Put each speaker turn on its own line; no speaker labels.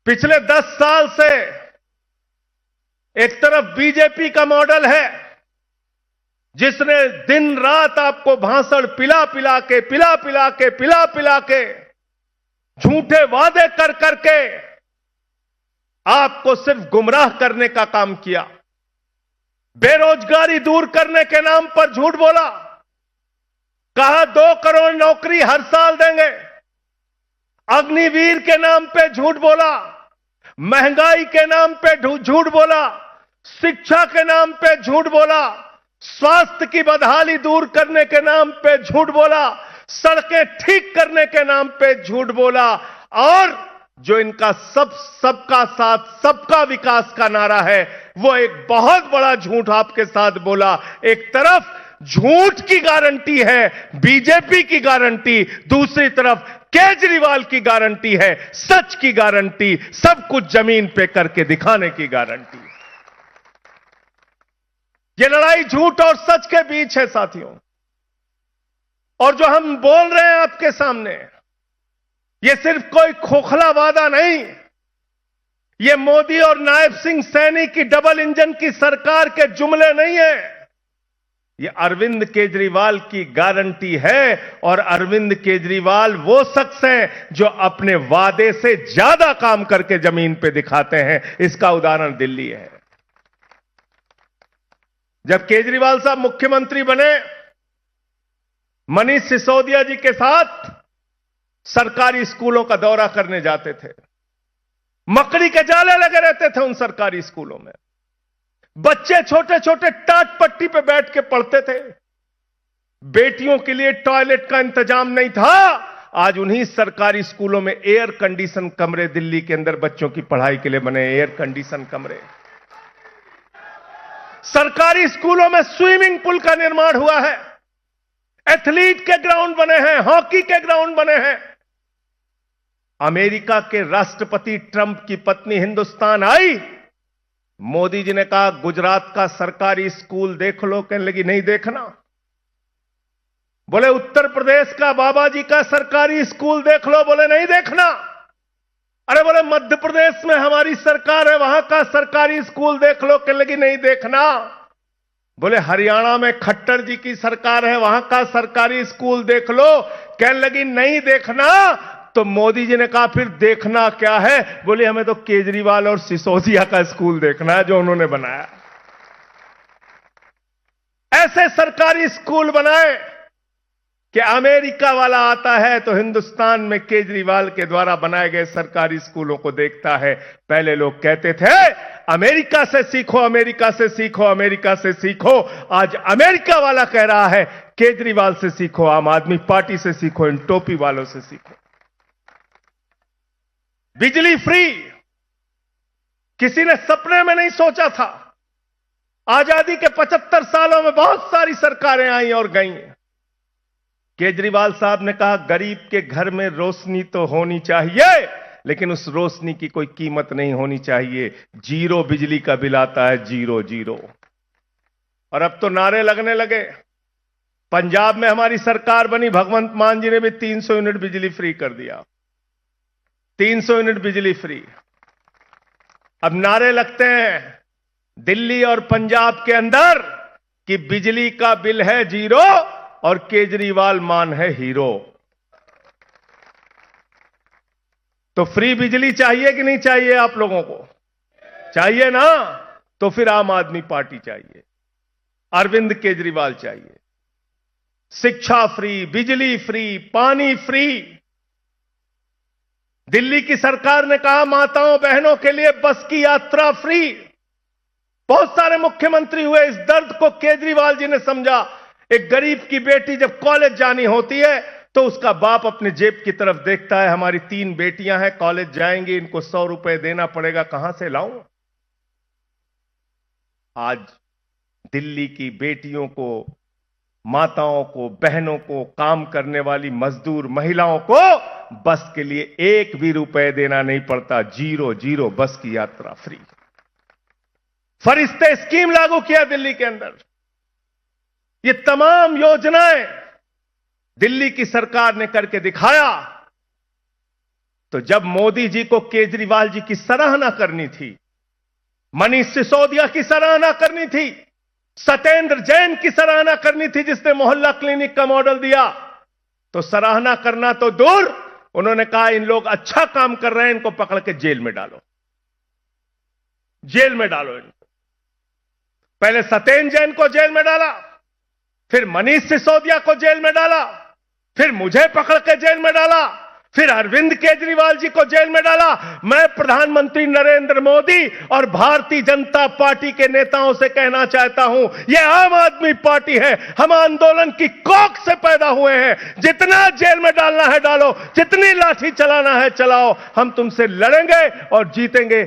पिछले 10 साल से एक तरफ बीजेपी का मॉडल है जिसने दिन रात आपको भाषण पिला पिला के झूठे वादे कर करके आपको सिर्फ गुमराह करने का काम किया। बेरोजगारी दूर करने के नाम पर झूठ बोला, कहा 2 करोड़ नौकरी हर साल देंगे। अग्निवीर के नाम पे झूठ बोला, महंगाई के नाम पे झूठ बोला, शिक्षा के नाम पे झूठ बोला, स्वास्थ्य की बदहाली दूर करने के नाम पे झूठ बोला, सड़कें ठीक करने के नाम पे झूठ बोला। और जो इनका सबका साथ सबका विकास का नारा है वो एक बहुत बड़ा झूठ आपके साथ बोला। एक तरफ झूठ की गारंटी है बीजेपी की गारंटी, दूसरी तरफ केजरीवाल की गारंटी है सच की गारंटी, सब कुछ जमीन पे करके दिखाने की गारंटी। ये लड़ाई झूठ और सच के बीच है साथियों। और जो हम बोल रहे हैं आपके सामने, ये सिर्फ कोई खोखला वादा नहीं, ये मोदी और नायब सिंह सैनी की डबल इंजन की सरकार के जुमले नहीं है, ये अरविंद केजरीवाल की गारंटी है। और अरविंद केजरीवाल वो शख्स हैं जो अपने वादे से ज्यादा काम करके जमीन पे दिखाते हैं। इसका उदाहरण दिल्ली है। जब केजरीवाल साहब मुख्यमंत्री बने, मनीष सिसोदिया जी के साथ सरकारी स्कूलों का दौरा करने जाते थे। मकड़ी के जाले लगे रहते थे उन सरकारी स्कूलों में, बच्चे छोटे छोटे टाट पट्टी पे बैठ के पढ़ते थे। बेटियों के लिए टॉयलेट का इंतजाम नहीं था। आज उन्हीं सरकारी स्कूलों में एयर कंडीशन कमरे दिल्ली के अंदर बच्चों की पढ़ाई के लिए बने, एयर कंडीशन कमरे। सरकारी स्कूलों में स्विमिंग पूल का निर्माण हुआ है, एथलीट के ग्राउंड बने हैं, हॉकी के ग्राउंड बने हैं। अमेरिका के राष्ट्रपति ट्रंप की पत्नी हिंदुस्तान आई, मोदी जी ने कहा गुजरात का सरकारी स्कूल देख लो, कहने लगी नहीं देखना। बोले उत्तर प्रदेश का बाबा जी का सरकारी स्कूल देख लो, बोले नहीं देखना। अरे बोले मध्य प्रदेश में हमारी सरकार है, वहां का सरकारी स्कूल देख लो, कहने लगी नहीं देखना। बोले हरियाणा में खट्टर जी की सरकार है, वहां का सरकारी स्कूल देख लो, कहने लगी नहीं देखना। तो मोदी जी ने कहा फिर देखना क्या है? बोले हमें तो केजरीवाल और सिसोदिया का स्कूल देखना है जो उन्होंने बनाया। ऐसे सरकारी स्कूल बनाए कि अमेरिका वाला आता है तो हिंदुस्तान में केजरीवाल के द्वारा बनाए गए सरकारी स्कूलों को देखता है। पहले लोग कहते थे अमेरिका से सीखो, अमेरिका से सीखो, अमेरिका से सीखो। आज अमेरिका वाला कह रहा है केजरीवाल से सीखो, आम आदमी पार्टी से सीखो, इन टोपी वालों से सीखो। बिजली फ्री किसी ने सपने में नहीं सोचा था। आजादी के 75 सालों में बहुत सारी सरकारें आई और गई। केजरीवाल साहब ने कहा गरीब के घर में रोशनी तो होनी चाहिए, लेकिन उस रोशनी की कोई कीमत नहीं होनी चाहिए। 0 बिजली का बिल आता है, 0। और अब तो नारे लगने लगे। पंजाब में हमारी सरकार बनी, भगवंत मान जी ने भी 300 यूनिट बिजली फ्री कर दिया, 300 यूनिट बिजली फ्री। अब नारे लगते हैं दिल्ली और पंजाब के अंदर कि बिजली का बिल है 0 और केजरीवाल मान है हीरो। तो फ्री बिजली चाहिए कि नहीं चाहिए? आप लोगों को चाहिए ना? तो फिर आम आदमी पार्टी चाहिए, अरविंद केजरीवाल चाहिए। शिक्षा फ्री, बिजली फ्री, पानी फ्री। दिल्ली की सरकार ने कहा माताओं बहनों के लिए बस की यात्रा फ्री। बहुत सारे मुख्यमंत्री हुए, इस दर्द को केजरीवाल जी ने समझा। एक गरीब की बेटी जब कॉलेज जानी होती है तो उसका बाप अपने जेब की तरफ देखता है, हमारी 3 बेटियां हैं, कॉलेज जाएंगी, इनको 100 रुपए देना पड़ेगा, कहां से लाऊं? आज दिल्ली की बेटियों को, माताओं को, बहनों को, काम करने वाली मजदूर महिलाओं को बस के लिए 1 भी रुपए देना नहीं पड़ता। 0 बस की यात्रा फ्री। फरिश्ते स्कीम लागू किया दिल्ली के अंदर। ये तमाम योजनाएं दिल्ली की सरकार ने करके दिखाया। तो जब मोदी जी को केजरीवाल जी की सराहना करनी थी, मनीष सिसोदिया की सराहना करनी थी, सत्येंद्र जैन की सराहना करनी थी जिसने मोहल्ला क्लिनिक का मॉडल दिया, तो सराहना करना तो दूर, उन्होंने कहा इन लोग अच्छा काम कर रहे हैं, इनको पकड़ के जेल में डालो, जेल में डालो इनको। पहले सत्येंद्र जैन को जेल में डाला, फिर मनीष सिसोदिया को जेल में डाला, फिर मुझे पकड़ के जेल में डाला, फिर अरविंद केजरीवाल जी को जेल में डाला। मैं प्रधानमंत्री नरेंद्र मोदी और भारतीय जनता पार्टी के नेताओं से कहना चाहता हूं, यह आम आदमी पार्टी है, हम आंदोलन की कोख से पैदा हुए हैं। जितना जेल में डालना है डालो, जितनी लाठी चलाना है चलाओ, हम तुमसे लड़ेंगे और जीतेंगे।